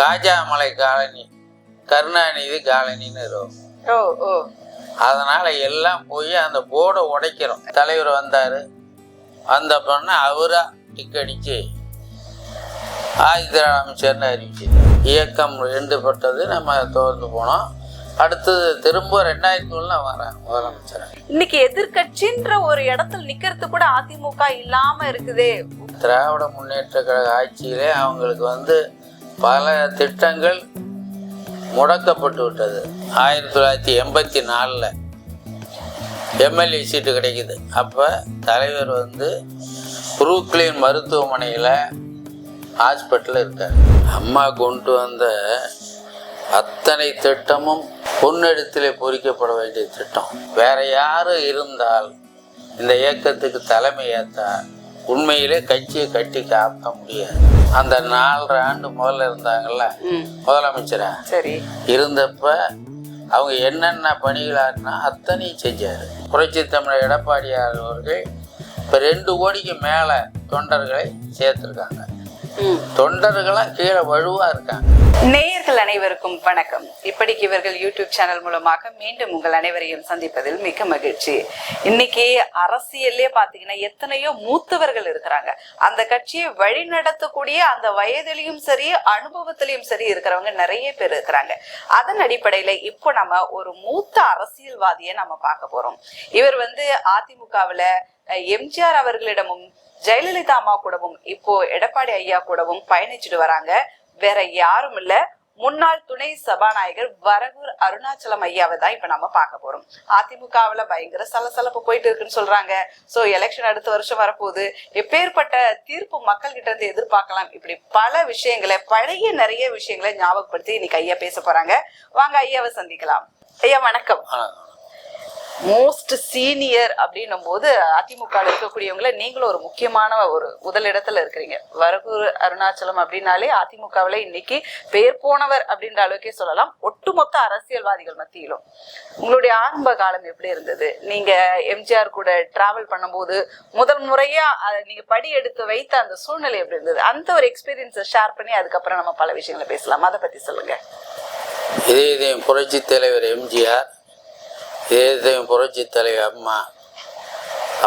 Kajamalai colony, Karunanidhi காலனின்னு இருக்கும். ஓ ஓ அதனால எல்லாம் போய் அந்த போர்டை உடைக்கிறோம். தலைவர் வந்தார், வந்த பொண்ணு அவரா டிக்கடிச்சு ஆதித்ய அமைச்சர்னு அறிவிச்சு இயக்கம் ஈடுபட்டது. நம்ம தோர்ந்து போனோம். அடுத்தது திரும்ப 2003 வரேன் முதலமைச்சர். இன்னைக்கு எதிர்கட்சின்ற ஒரு இடத்துல நிக்கிறது கூட அதிமுக இல்லாம இருக்குதே. திராவிட முன்னேற்ற கழக ஆட்சியிலே அவங்களுக்கு பல திட்டங்கள் முடக்கப்பட்டு விட்டது. 1984 எம்எல்ஏ சீட்டு கிடைக்குது. அப்போ தலைவர் புரூக்ளின் மருத்துவமனையில் ஹாஸ்பிட்டலில் இருக்கார். அம்மா கொண்டு வந்த அத்தனை திட்டமும் பொன்னெடுத்திலே பொறிக்கப்பட வேண்டிய திட்டம். வேற யாரும் இருந்தால் இந்த இயக்கத்துக்கு தலைமை ஏற்றா உண்மையிலே கட்சியை கட்டி காக்க முடியாது. அந்த 4 ஆண்டு முதல்ல இருந்தாங்கல்ல முதலமைச்சரா, சரி இருந்தப்ப அவங்க என்னென்ன பணிகளாருன்னா அத்தனையும் செஞ்சார். புரட்சி தமிழர் எடப்பாடியார் அவர்கள் இப்போ 2 கோடிக்கு மேலே தொண்டர்களை சேர்த்துருக்காங்க. தொண்டர்களாம் கீழே வலுவா இருக்காங்க. நேயர்கள் அனைவருக்கும் வணக்கம். இப்படிக்கு இவர்கள் யூடியூப் சேனல் மூலமாக மீண்டும் உங்கள் அனைவரையும் சந்திப்பதில் மிக்க மகிழ்ச்சி. இன்னைக்கு அரசியல்லே பாத்தீங்கன்னா எத்தனையோ மூத்தவர்கள் இருக்கிறாங்க. அந்த கட்சியை வழி நடத்தக்கூடிய அந்த வயதிலையும் சரி அனுபவத்திலையும் சரி இருக்கிறவங்க நிறைய பேர் இருக்கிறாங்க. அதன் அடிப்படையில இப்போ நம்ம ஒரு மூத்த அரசியல்வாதியை நம்ம பார்க்க போறோம். இவர் அதிமுகவுல எம்ஜிஆர் அவர்களிடமும் ஜெயலலிதா அம்மா கூடவும் இப்போ எடப்பாடி ஐயா கூடவும் பயணிச்சுட்டு வராங்க. வேற யாரும் இல்ல, முன்னாள் துணை சபாநாயகர் வரகூர் அருணாச்சலம் ஐயாவை தான் இப்ப நம்ம பார்க்க போறோம். அதிமுகவுல பயங்கர சலசலப்பு போயிட்டு இருக்குன்னு சொல்றாங்க. சோ எலெக்ஷன் அடுத்த வருஷம் வரப்போகுது. எப்பேற்பட்ட தீர்ப்பு மக்கள் கிட்ட இருந்து எதிர்பார்க்கலாம், இப்படி பல விஷயங்களை பழைய நிறைய விஷயங்களை ஞாபகப்படுத்தி இன்னைக்கு ஐயா பேச போறாங்க. வாங்க ஐயாவை சந்திக்கலாம். ஐயா வணக்கம். மோஸ்ட் சீனியர் அப்படின்னும் போது அதிமுக இருக்கக்கூடியவங்கள நீங்களும் ஒரு முக்கியமான ஒரு முதலிடத்துல இருக்கிறீங்க. வரகூர் அருணாச்சலம் அப்படின்னாலே அதிமுகவுல இன்னைக்கு பேர் போனவர் அப்படின்ற அளவுக்கே சொல்லலாம். ஒட்டுமொத்த அரசியல்வாதிகள் மத்தியிலும் உங்களுடைய ஆரம்ப காலம் எப்படி இருந்தது? நீங்க எம்ஜிஆர் கூட டிராவல் பண்ணும்போது முதல் முறையா நீங்க படி எடுத்து வைத்த அந்த சூழ்நிலை எப்படி இருந்தது? அந்த ஒரு எக்ஸ்பீரியன்ஸை ஷேர் பண்ணி அதுக்கப்புறம் நம்ம பல விஷயங்களை பேசலாம். அதை பத்தி சொல்லுங்க. இதே புரட்சி தலைவர் எம்ஜிஆர், புரட்சி தலைவர் அம்மா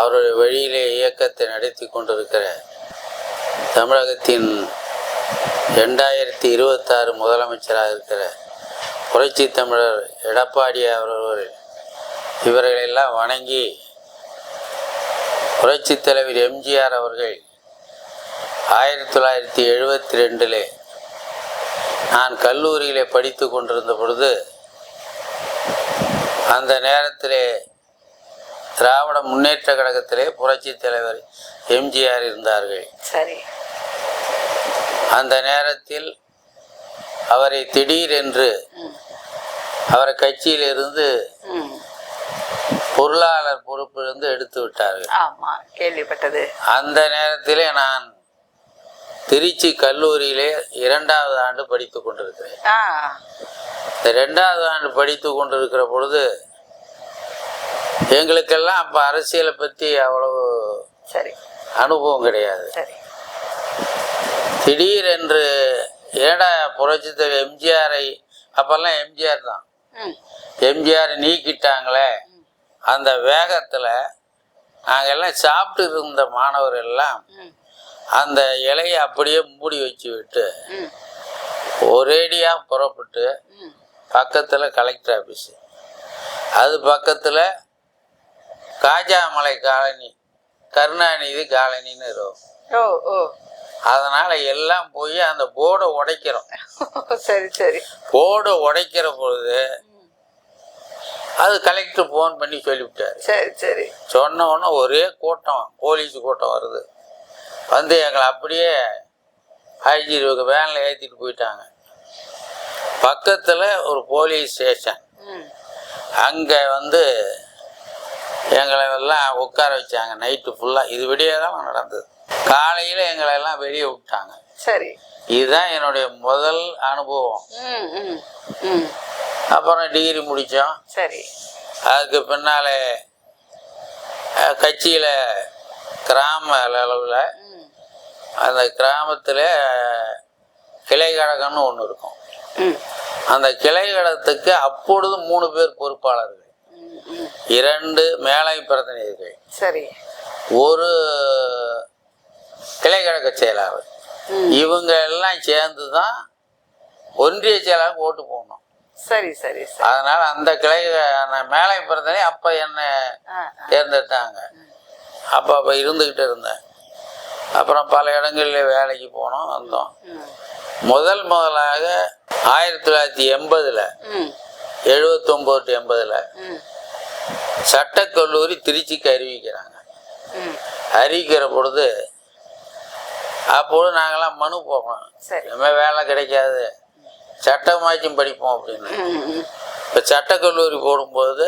அவருடைய வழியிலே இயக்கத்தை நடத்தி கொண்டிருக்கிற தமிழகத்தின் 2026 முதலமைச்சராக இருக்கிற புரட்சி தமிழர் எடப்பாடி அவர்கள் இவர்களெல்லாம் வணங்கி புரட்சி தலைவர் எம்ஜிஆர் அவர்கள் 1972 நான் கல்லூரியிலே படித்து கொண்டிருந்த பொழுது அந்த நேரத்திலே திராவிட முன்னேற்ற கழகத்திலே புரட்சி தலைவர் எம்ஜிஆர் இருந்தார்கள். சரி. அந்த நேரத்தில் அவரை திடீரென்று அவரை கட்சியிலிருந்து பொருளாளர் பொறுப்பிலிருந்து எடுத்து விட்டார்கள். ஆமா, கேள்விப்பட்டது. அந்த நேரத்திலே நான் திருச்சி கல்லூரியிலே 2வது ஆண்டு படித்து கொண்டிருக்கிறேன். இந்த 2வது ஆண்டு படித்து கொண்டிருக்கிற பொழுது எங்களுக்கெல்லாம் அப்போ அரசியலை பற்றி அவ்வளவு அனுபவம் கிடையாது. திடீரென்று ஏடா புரட்சி தலைவர் எம்ஜிஆரை, அப்பெல்லாம் எம்ஜிஆர் தான், எம்ஜிஆர் நீக்கிட்டாங்களே அந்த வேகத்தில் நாங்கள் எல்லாம் சாப்பிட்டு இருந்த மாணவர்கள் எல்லாம் அந்த இலையை அப்படியே மூடி வச்சு விட்டு ஒரேடியாக புறப்பட்டு பக்கத்தில் கலெக்டர் ஆஃபீஸு, அது பக்கத்தில் காஜாமலை காலனி, கருணாநிதி காலனின்னு இருக்கும். அதனால் எல்லாம் போய் அந்த போர்டை உடைக்கிறோம். சரி சரி. போர்டை உடைக்கிற பொழுது அது கலெக்டர் ஃபோன் பண்ணி சொல்லிவிட்டார். சரி சரி. சொன்ன உடனே ஒரே கூட்டம், போலீஸ் கூட்டம் வருது. எங்களை அப்படியே ஐஜி வேனில் ஏற்றிட்டு போயிட்டாங்க. பக்கத்தில் ஒரு போலீஸ் ஸ்டேஷன், அங்கே எங்களை எல்லாம் உட்கார வச்சாங்க நைட்டு ஃபுல்லாக. இது விடிய தான் நடந்தது. காலையில் எங்களை எல்லாம் வெளியே விட்டாங்க. சரி. இதுதான் என்னுடைய முதல் அனுபவம். அப்புறம் டிகிரி முடித்தோம். சரி. அதுக்கு பின்னால் கட்சியில் கிராம அளவில் அந்த கிராமத்தில் கிளை கழகம்னு ஒன்று இருக்கும். ம். அந்த கிளை கழகத்துக்கு அப்பொழுது 3 பேர் பொறுப்பாளர்கள், 2 மேலை பிரதிநிதிகள், சரி. ஒரு கிளை கழக செயலாளர். இவங்க எல்லாம் சேர்ந்து தான் ஒன்றிய செயலாளருக்கு ஓட்டு போடணும். சரி சரி சரி. அதனால அந்த கிளை மேலை பிரதிநிதி அப்போ என்ன தேர்ந்தெடுத்தாங்க. அப்போ இருந்துக்கிட்டு இருந்தேன். அப்புறம் பல இடங்களில் வேலைக்கு போனோம், வந்தோம். முதலாக 1980 79 to 80 சட்டக்கல்லூரி திருச்சிக்கு அறிவிக்கிறாங்க. அறிவிக்கிற பொழுது அப்போது நாங்களாம் மனு போகணும், இனிமேல் வேலை கிடைக்காது, சட்டமாச்சும் படிப்போம் அப்படின்னு. இப்போ சட்டக்கல்லூரி போடும்போது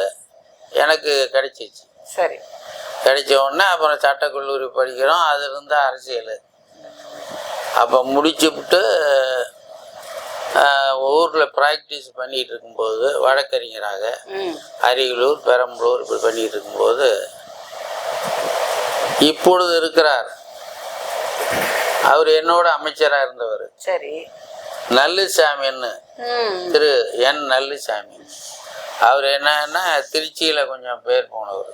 எனக்கு கிடைச்சிச்சு. சரி. கிடைச்ச உடனே அப்புறம் சட்டக்கல்லூரி படிக்கிறோம். அதுலேருந்து அரசியல். அப்போ முடிச்சுவிட்டு ஊரில் ப்ராக்டிஸ் பண்ணிகிட்டு இருக்கும்போது, வழக்கறிஞராக அரியலூர், பெரம்பலூர் இப்படி பண்ணிகிட்டு இருக்கும்போது இப்பொழுது இருக்கிறார், அவர் என்னோட அமைச்சராக இருந்தவர். சரி. நல்லுசாமின்னு, திரு என் நல்லுசாமி. அவர் என்னன்னா திருச்சியில் கொஞ்சம் பேர் போனவர்.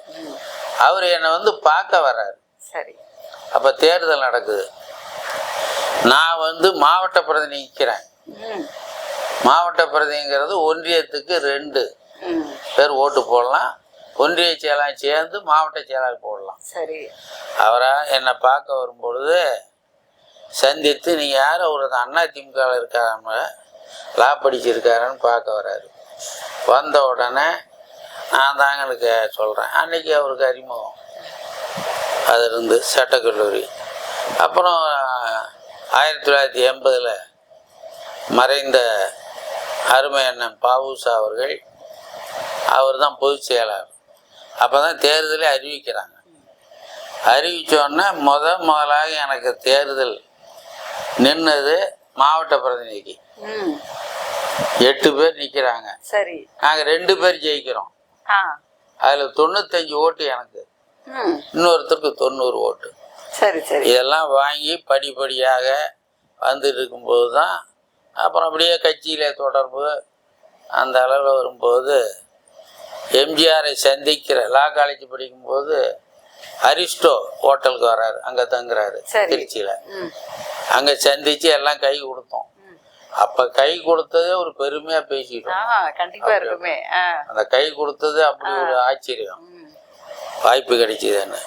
அவர் என்னை வந்து பார்க்க வர்றாரு. சரி. அப்போ தேர்தல் நடக்குது. நான் வந்து மாவட்ட பிரதிநிதி நிற்கிறேன். மாவட்ட பிரதிங்கிறது ஒன்றியத்துக்கு 2 பேர் ஓட்டு போடலாம், ஒன்றிய செயலாளர் சேர்ந்து மாவட்ட செயலாளர் போடலாம். சரி. அவரா என்னை பார்க்க வரும்பொழுது சந்தித்து, நீங்கள் யார், ஒரு அதிமுகவில் இருக்காராம, லா படிச்சிருக்காருன்னு பார்க்க வர்றாரு. வந்த உடனே நான் தாங்க எனக்கு சொல்கிறேன். அன்றைக்கி அவருக்கு அறிமுகம். அது இருந்து சட்டக்கல்லூரி. அப்புறம் 1980 மறைந்த அருமை அண்ணன் பாவுசா அவர்கள், அவர் தான் பொதுச் செயலாளர். அப்போ தான் தேர்தலை அறிவிக்கிறாங்க. அறிவித்தோடனே முதலாக எனக்கு தேர்தல் நின்னது மாவட்ட பிரதிநிதிக்கு. 8 பேர் நிற்கிறாங்க. சரி. நாங்கள் 2 பேர் ஜெயிக்கிறோம். அதில் 95 ஓட்டு எனக்கு, இன்னொருத்தருக்கு 90 ஓட்டு. சரி சரி. இதெல்லாம் வாங்கி படிப்படியாக வந்துட்டு இருக்கும்போது தான் அப்புறம் அப்படியே கட்சியில் தொடர்பு அந்த அளவில் வரும்போது எம்ஜிஆரை சந்திக்கிற, லா காலேஜ் படிக்கும்போது அரிஸ்டோ ஹோட்டலுக்கு வர்றாரு, அங்கே தங்குறாரு திருச்சியில். அங்கே சந்தித்து எல்லாம் கை கொடுத்தோம். அப்போ கை கொடுத்ததே ஒரு பெருமையாக பேசிட்டோம். கண்டிப்பாக இருக்குமே. அந்த கை கொடுத்தது அப்படி ஒரு ஆச்சரியம், வாய்ப்பு கிடைச்சிதுன்னு.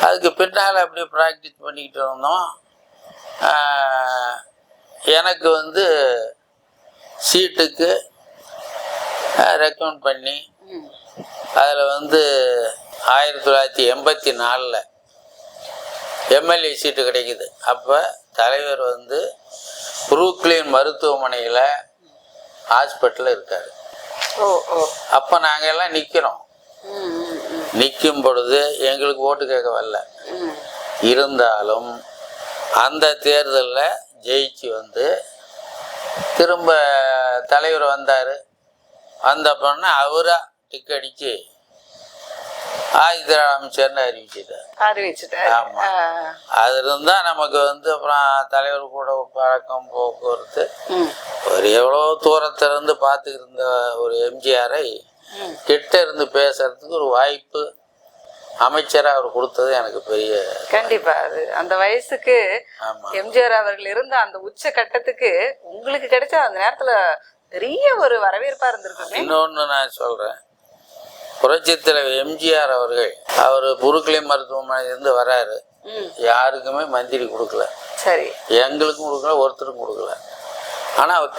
அதுக்கு பின்னால் அப்படியே ப்ராக்டிஸ் பண்ணிக்கிட்டு இருந்தோம். எனக்கு வந்து சீட்டுக்கு ரெக்கமெண்ட் பண்ணி அதில் வந்து 1984 எம்எல்ஏ சீட்டு கிடைக்குது. அப்போ தலைவர் வந்து புரூக்ளின் மருத்துவமனையில் ஹாஸ்பிட்டலில் இருக்கார். அப்போ நாங்கள் எல்லாம் நிற்கிறோம். நிற்கும் பொழுது எங்களுக்கு ஓட்டு கேட்க வரல. இருந்தாலும் அந்த தேர்தலில் ஜெயிச்சு வந்து திரும்ப தலைவர் வந்தார். வந்த பொண்ணு அவராக டிக் அடித்து ஆதித்ய அமைச்சர்னு அறிவிச்சிட்டார். ஆமாம். அது இருந்தால் நமக்கு வந்து அப்புறம் தலைவர் கூட பழக்கம், போக்குவரத்து, ஒரு எவ்வளோ தூரத்திலிருந்து பார்த்துக்கிட்டு இருந்த ஒரு எம்ஜிஆரை கிட்ட இருந்து பேசுறதுக்கு ஒரு வாய்ப்பு அமைச்சராக அவர் கொடுத்தது எனக்கு பெரிய. கண்டிப்பா அது அந்த வயசுக்கு எம்ஜிஆர் அவர்கள் இருந்த அந்த உச்ச கட்டத்துக்கு உங்களுக்கு கிடைச்ச அந்த நேரத்துல பெரிய ஒரு வரவேற்பா இருந்திருக்கு. இன்னொன்று நான் சொல்றேன், புரட்சித் தலைவர் எம்ஜிஆர் அவர்கள் அவர் புருக்களின் மருத்துவமனையிலிருந்து வராரு. யாருக்குமே மந்திரி கொடுக்கல. சரி. எங்களுக்கும் கொடுக்கல, ஒருத்தருக்கும் கொடுக்கல. ஆனால் அவர்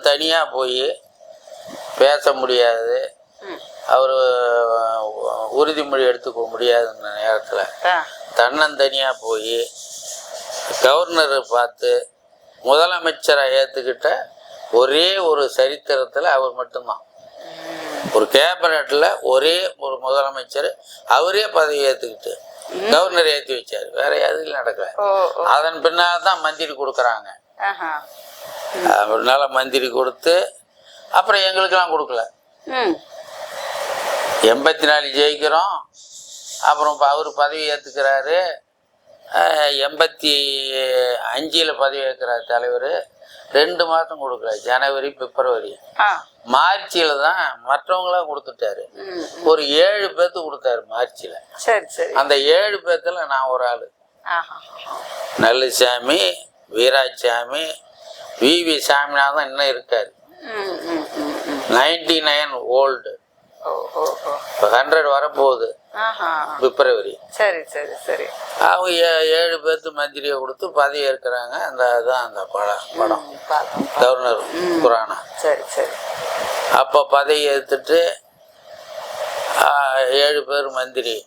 தனியாக போய் பேச முடியாது, அவர் உறுதிமொழி எடுத்துக்க முடியாதுன்ற நேரத்தில் தனியாக போய் கவர்னரை பார்த்து முதலமைச்சராக ஏற்றுக்கிட்ட ஒரே ஒரு சரித்திரத்தில் அவர் மட்டும்தான். ஒரு கேபினெட்டில் ஒரே ஒரு முதலமைச்சர் அவரே பதவி ஏற்றுக்கிட்டு கவர்னர் ஏற்றி வச்சார். வேற எதுவும் நடக்கல. அதன் பின்னால் தான் மந்திரி கொடுக்குறாங்க. அதனால மந்திரி கொடுத்து அப்புறம் எங்களுக்கெல்லாம் கொடுக்கல. 84 ஜெயிக்கிறோம். அப்புறம் அவர் பதவி ஏற்றுக்கிறாரு. 85 பதவி ஏற்கிறார் தலைவர். 2 மாதம் கொடுக்கல, ஜனவரி பிப்ரவரி. மார்ச்சில் தான் மற்றவங்களாம் கொடுத்துட்டாரு. ஒரு 7 பேர்த்து கொடுத்தாரு மார்ச்சில். சரி சரி. அந்த 7 பேர்த்துல நான் ஒரு ஆள். நல்லுசாமி, வீராசாமி, விவி சாமிநாதன் இன்னும் இருக்காரு. 99 ஓல்டு. இப்போ 100 வரப்போகுது பிப்ரவரி. சரி சரி சரி. அவங்க 7 பேர்த்து மந்திரியை கொடுத்து பதவி ஏற்கிறாங்க. அந்த அதுதான் அந்த படம் கவர்னர் புராணம். சரி சரி. அப்போ பதவி ஏற்றுட்டு 7 பேர் மந்திரி,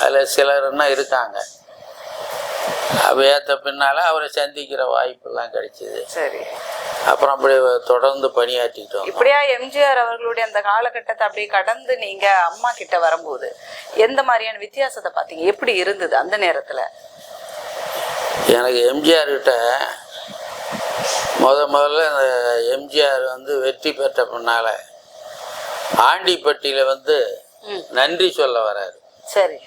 அதில் சிலர் இன்னும் இருக்காங்க. ஏற்ற பின்னால் அவரை சந்திக்கிற வாய்ப்பெல்லாம் கிடைச்சிது. சரி. அப்புறம் அப்படி தொடர்ந்து பணியாற்றிட்டோம். இப்படியா எம்ஜிஆர் அவர்களுடைய அந்த காலகட்டத்தை அப்படியே கடந்து நீங்க அம்மா கிட்ட வரும்போது எந்த மாதிரியான வித்தியாசத்தை பார்த்தீங்க? எப்படி இருந்தது அந்த நேரத்துல? எனக்கு எம்ஜிஆர் கிட்ட முதல்ல இந்த எம்ஜிஆர் வெற்றி பெற்ற பின்னால ஆண்டிப்பட்டியில நன்றி சொல்ல வராரு. சரி.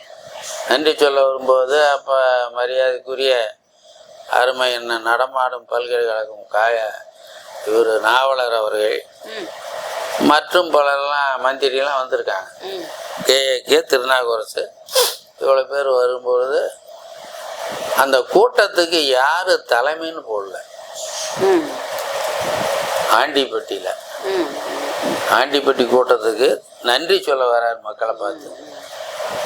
நன்றி சொல்ல வரும்போது அப்போ மரியாதைக்குரிய அருமை என்ன நடமாடும் பல்கலைக்கழகம் இவர் நாவலர் அவர்கள் மற்றும் பலரெல்லாம் மந்திரிலாம் வந்திருக்காங்க. கே திருநாவுக்கரசு இவ்வளோ பேர் வரும்பொழுது அந்த கூட்டத்துக்கு யார் தலைமைன்னு போடல. ஆண்டிப்பட்டியில் ஆண்டிப்பட்டி கூட்டத்துக்கு நன்றி சொல்ல வரார் மக்களை பார்த்து.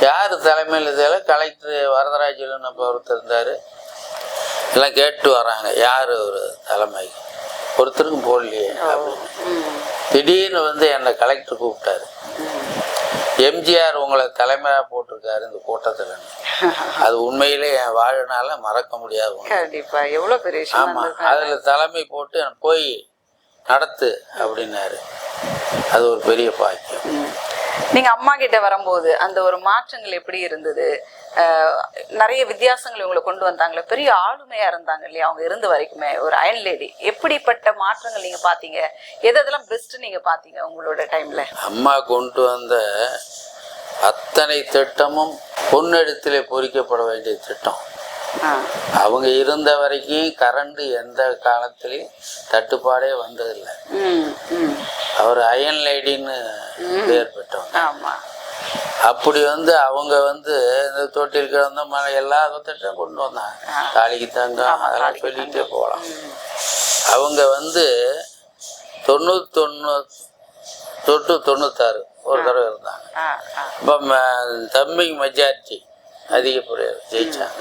யார் தலைமையில் இதில் கலெக்டர் வரதராஜன் அப்போ ஒருத்தர் இருந்தார். எல்லாம் கேட்டு வராங்க யார் ஒரு தலைமை, ஒருத்தருக்கும் போடலையே அப்படின்னு. திடீர்னு என்னை கலெக்டர் கூப்பிட்டாரு. எம்ஜிஆர் உங்களை தலைமையாக போட்டிருக்காரு இந்த கூட்டத்தில். அது உண்மையிலே என் வாழ்நாள மறக்க முடியாது. கண்டிப்பா எவ்வளோ பெரிய விஷயம். ஆமாம், அதில் தலைமை போட்டு போய் நடத்து அப்படின்னாரு. அது ஒரு பெரிய பாக்கியம். நீங்க அம்மா கிட்ட வரும்போது அந்த ஒரு மாற்றங்கள் எப்படி இருந்தது? நிறைய வித்தியாசங்கள் இவங்களை கொண்டு வந்தாங்களே, பெரிய ஆளுமையா இருந்தாங்க இல்லையா அவங்க இருந்த வரைக்குமே, ஒரு அயன் லேடி. எப்படிப்பட்ட மாற்றங்கள் நீங்க பாத்தீங்க? எதெல்லாம் பெஸ்ட் நீங்க பாத்தீங்க உங்களோட டைம்ல? அம்மா கொண்டு வந்த அத்தனை திட்டமும் பொன்னெடுத்திலே பொறிக்கப்பட வேண்டிய திட்டம். அவங்க இருந்த வரைக்கும் கரண்ட் எந்த காலத்திலையும் தட்டுப்பாடே வந்ததில்லை. அவர் அயன் லேடின்னு பேர் பெற்றவங்க. அப்படி அவங்க இந்த தொட்டில் கிடந்த மழை எல்லா திட்டம் கொண்டு வந்தாங்க. தாலிக்கு தங்கம் அதெல்லாம் சொல்லிகிட்டே போகலாம். அவங்க 96 ஒரு தடவை இருந்தாங்க. இப்போ தம்பிக்கு மெஜாரிட்டி அதிகப்படியாக ஜெயிச்சாங்க.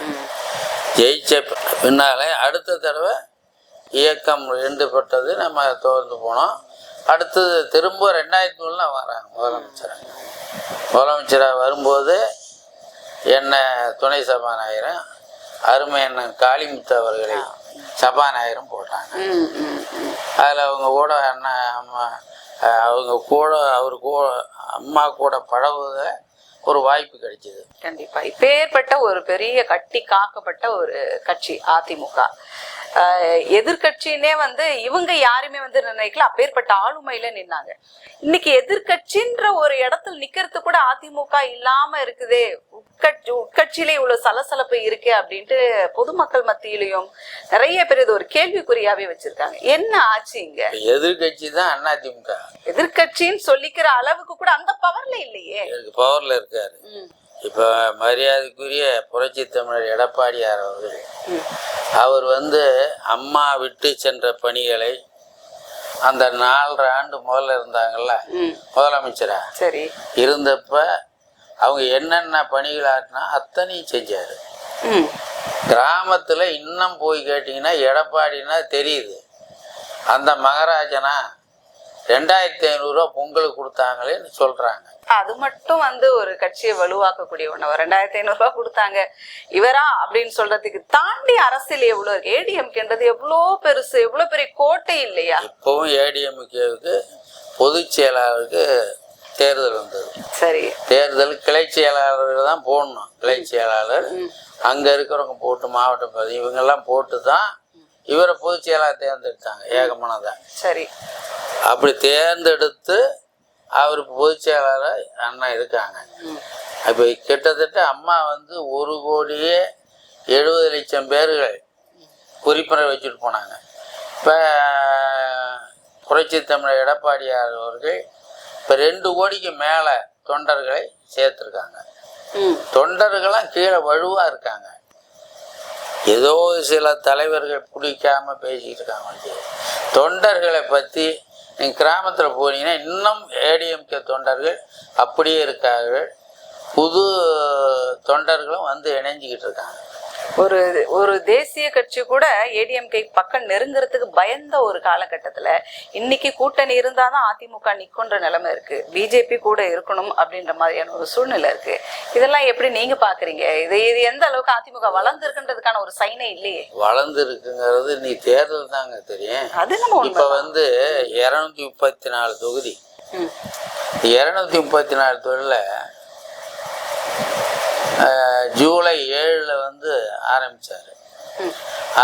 ஜெயிச்ச பின்னாலே அடுத்த தடவை இயக்கம் பட்டது. நம்ம தோர்ந்து போனோம். அடுத்தது திரும்ப 2003 வராங்க முதலமைச்சராக வரும்போது என்ன துணை சபாநாயகரும் அருமை அண்ணன் காளிமுத்து அவர்களை சபாநாயகரும் போட்டாங்க. அதில் அவங்க கூட அம்மா கூட பழகுத ஒரு வாய்ப்பு கிடைச்சது. கண்டிப்பா இப்பேற்பட்ட ஒரு பெரிய கட்டி காக்கப்பட்ட ஒரு கட்சி அதிமுக. எதிர்கட்சின்னே இவங்க யாருமே நிர்ணயிக்கல, அப்பேற்பட்ட ஆளுமையில நின்னாங்க. இன்னைக்கு எதிர்கட்சின்ற ஒரு இடத்துல நிக்கிறது கூட அதிமுக இல்லாம இருக்குதே, உட்கட்சியிலே இவ்வளவு சலசலப்பு இருக்கு அப்படின்ட்டு பொதுமக்கள் மத்தியிலையும் நிறைய பேர் இது ஒரு கேள்விக்குறியாவே வச்சிருக்காங்க. என்ன ஆச்சு இங்க? எதிர்கட்சி தான் அதிமுக. எதிர்கட்சின்னு சொல்லிக்கிற அளவுக்கு கூட அந்த பவர்ல இல்லையே. பவர்ல இருக்காரு. இப்ப மரியாதைக்குரிய புரட்சி தமிழர் எடப்பாடியார் அவர்கள் அவர் அம்மா விட்டு சென்ற பணிகளை அந்த 4.5 ஆண்டு முதல்ல இருந்தாங்கல்ல முதலமைச்சரா, சரி இருந்தப்ப அவங்க என்னென்ன பணிகள் ஆட்டினா அத்தனையும் செஞ்சாரு. கிராமத்துல இன்னும் போய் கேட்டீங்கன்னா எடப்பாடினா தெரியுது. அந்த மகாராஜனா 2500 ரூபா பொங்கலுக்கு கொடுத்தாங்களேன்னு சொல்றாங்க. அது மட்டும் ஒரு கட்சியை வலுவாக்கக்கூடிய ஒண்ணு. 2500 ரூபாய் கொடுத்தாங்க இவரா அப்படின்னு சொல்றதுக்கு தாண்டி அரசியல் எவ்வளவு இருக்கு. ஏடிஎம்கேன்றது எவ்வளோ பெருசு, எவ்வளவு பெரிய கோட்டை இல்லையா? இப்பவும் ஏடிஎம்கேவுக்கு பொதுச் செயலாளருக்கு தேர்தல் வந்தது. சரி, தேர்தல் கிளை செயலாளர்கள் தான் போடணும். கிளை செயலாளர் அங்க இருக்கிறவங்க போட்டு மாவட்ட பதவி இவங்கெல்லாம் போட்டு தான் இவரை பொதுச் செயலாளர் தேர்ந்தெடுத்தாங்க ஏகமானதான். சரி, அப்படி தேர்ந்தெடுத்து அவர் பொதுச் செயலாளர் அண்ணா இருக்காங்க. இப்போ கிட்டத்தட்ட அம்மா 1,70,00,000 பேர்கள் உறுப்பினர் வச்சுட்டு போனாங்க. இப்போ புரட்சி தமிழர் எடப்பாடியார் அவர்கள் இப்போ 2 கோடிக்கு மேலே தொண்டர்களை சேர்த்துருக்காங்க. தொண்டர்கள்லாம் கீழே வலுவாக இருக்காங்க. ஏதோ சில தலைவர்கள் பிடிக்காம பேசிக்கிட்டு இருக்காங்க. தொண்டர்களை பற்றி நீங்கள் கிராமத்தில் போனீங்கன்னா இன்னும் ஏடிஎம்கே தொண்டர்கள் அப்படியே இருக்கார்கள். புது தொண்டர்களும் வந்து இணைஞ்சிக்கிட்டு இருக்காங்க. ஒரு தேசிய கட்சி கூட ஏடிஎம்கே பக்கம் நெருங்குறதுக்கு பயந்த ஒரு காலகட்டத்துல இன்னைக்கு கூட்டணி இருந்தாதான் அதிமுக நிக்குன்ற நிலைமை இருக்கு. பிஜேபி கூட இருக்கணும் அப்படின்ற மாதிரியான ஒரு சூழ்நிலை இருக்கு. இதெல்லாம் எப்படி நீங்க பாக்குறீங்க? இது எந்த அளவுக்கு அதிமுக வளர்ந்து இருக்குன்றதுக்கான ஒரு சைனே இல்லையே. வளர்ந்து இருக்குங்கிறது நீ தேர்தல் தாங்க தெரியும். அது நம்ம இப்ப வந்து 234 தொகுதி, 234 தொகுதியில ஜூலை 7 வந்து ஆரம்பிச்சாரு.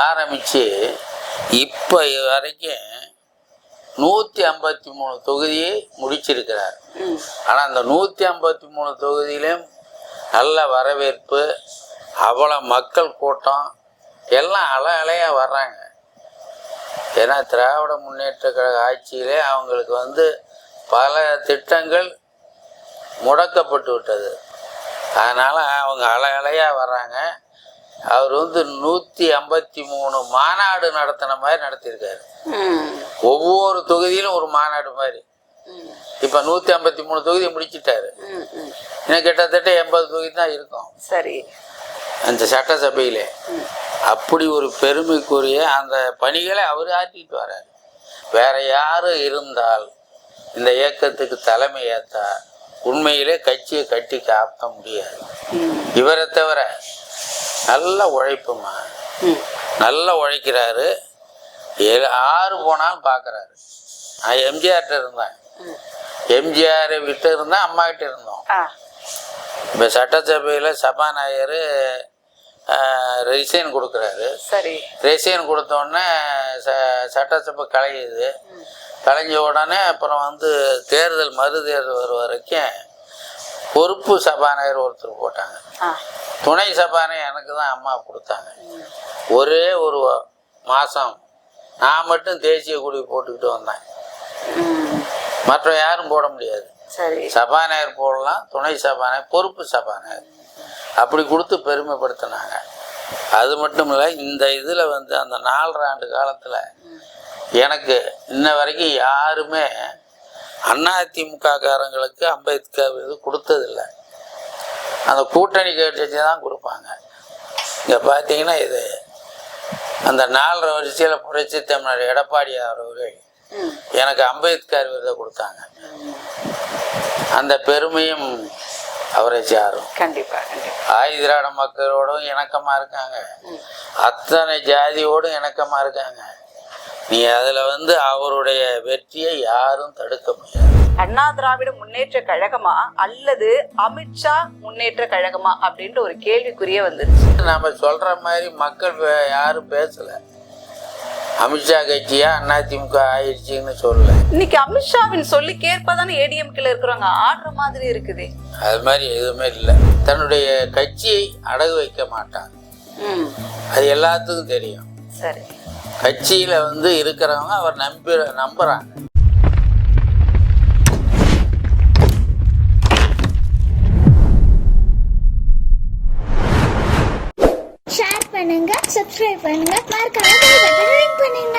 ஆரம்பிச்சு இப்போ வரைக்கும் 153 தொகுதியை முடிச்சிருக்கிறார். ஆனால் அந்த 153 தொகுதியிலும் நல்ல வரவேற்பு, அவ்வளோ மக்கள் கூட்டம், எல்லாம் அலையாக வர்றாங்க. ஏன்னா திராவிட முன்னேற்ற கழக ஆட்சியிலே அவங்களுக்கு வந்து பல திட்டங்கள் முடக்கப்பட்டு விட்டது. அதனால் அவங்க அலையாக வர்றாங்க. அவர் வந்து 153 மாநாடு நடத்தின மாதிரி நடத்தியிருக்காரு. ஒவ்வொரு தொகுதியிலும் ஒரு மாநாடு மாதிரி. இப்போ 153 தொகுதி முடிச்சிட்டாரு. இன்னும் கிட்டத்தட்ட 80 தொகுதி தான் இருக்கும். சரி, அந்த சட்டசபையிலே அப்படி ஒரு பெருமைக்குரிய அந்த பணிகளை அவர் ஆற்றிட்டு வர்றார். வேற யாரும் இருந்தால் இந்த இயக்கத்துக்கு தலைமை ஏற்றா உண்மையிலே கட்சியை கட்டி காக்க முடியாது. இவரை தவிர நல்ல உழைப்புமா, நல்லா உழைக்கிறாரு. 6 போனாலும் பார்க்குறாரு. நான் எம்ஜிஆர்கிட்ட இருந்தேன், எம்ஜிஆரை விட்டு இருந்தேன், அம்மா கிட்ட இருந்தோம். இப்போ சட்டசபையில் சபாநாயகர் ரிசைன் கொடுக்குறாரு. சரி, ரிசைன் கொடுத்தோடனே சட்டசபை கலையுது. கலைஞ்ச உடனே அப்புறம் வந்து தேர்தல் மறு தேர்தல் வர வரைக்கும் பொறுப்பு சபாநாயகர் ஒருத்தர் போட்டாங்க. துணை சபாநாயகர் எனக்கு தான் அம்மா கொடுத்தாங்க. ஒரே ஒரு மாதம் நான் மட்டும் தேசிய கொடி போட்டுக்கிட்டு வந்தேன். மற்ற யாரும் போட முடியாது. சபாநாயகர் போடலாம், துணை சபாநாயகர், பொறுப்பு சபாநாயகர் அப்படி கொடுத்து பெருமைப்படுத்தினாங்க. அது மட்டும் இல்லை, இந்த இதில் வந்து அந்த 4 ஆண்டு காலத்தில் எனக்கு இன்ன வரைக்கும் யாருமே அதிமுக காரங்களுக்கு அம்பேத்கர் இது கொடுத்ததில்லை. அந்த கூட்டணி கட்சி தான் கொடுப்பாங்க. இங்கே பார்த்தீங்கன்னா இது அந்த 4 வருஷத்தில் புரட்சி தமிழர் எடப்பாடியார் அவர்கள் எனக்கு அம்பேத்கர் விருதை கொடுத்தாங்க. அந்த பெருமையும் அவரை சாரும். கண்டிப்பா. ஆயுதிராட மக்களோடும் இணக்கமாக இருக்காங்க, அத்தனை ஜாதியோடும் இணக்கமாக இருக்காங்க. நீ அதில் வந்து அவருடைய வெற்றியை யாரும் தடுக்க முடியாது. அண்ணா திராவிட முன்னேற்ற கழகமா அல்லது அமித்ஷா முன்னேற்ற கழகமா அப்படின்ற ஒரு கேள்விக்குறியே வந்துருச்சு. நம்ம சொல்ற மாதிரி மக்கள் யாரும் பேசல. அமித்ஷா கட்சியா அதிமுக ஆயிடுச்சுன்னு சொல்லல. இன்னைக்கு அமித்ஷாவின் சொல்லி கேட்பதானே ஏடிஎம்கேல இருக்கிறவங்க ஆடுற மாதிரி இருக்குது. அது மாதிரி எதுவுமே இல்லை. தன்னுடைய கட்சியை அடகு வைக்க மாட்டாங்க. அது எல்லாத்துக்கும் தெரியும். சரி, கட்சியில வந்து இருக்கிறவங்க அவர் நம்புறாங்க. ஷேர் பண்ணுங்க, சப்ஸ்கிரைப் பண்ணுங்க, மறக்காம பெல் பட்டனை கிளிக் பண்ணுங்க.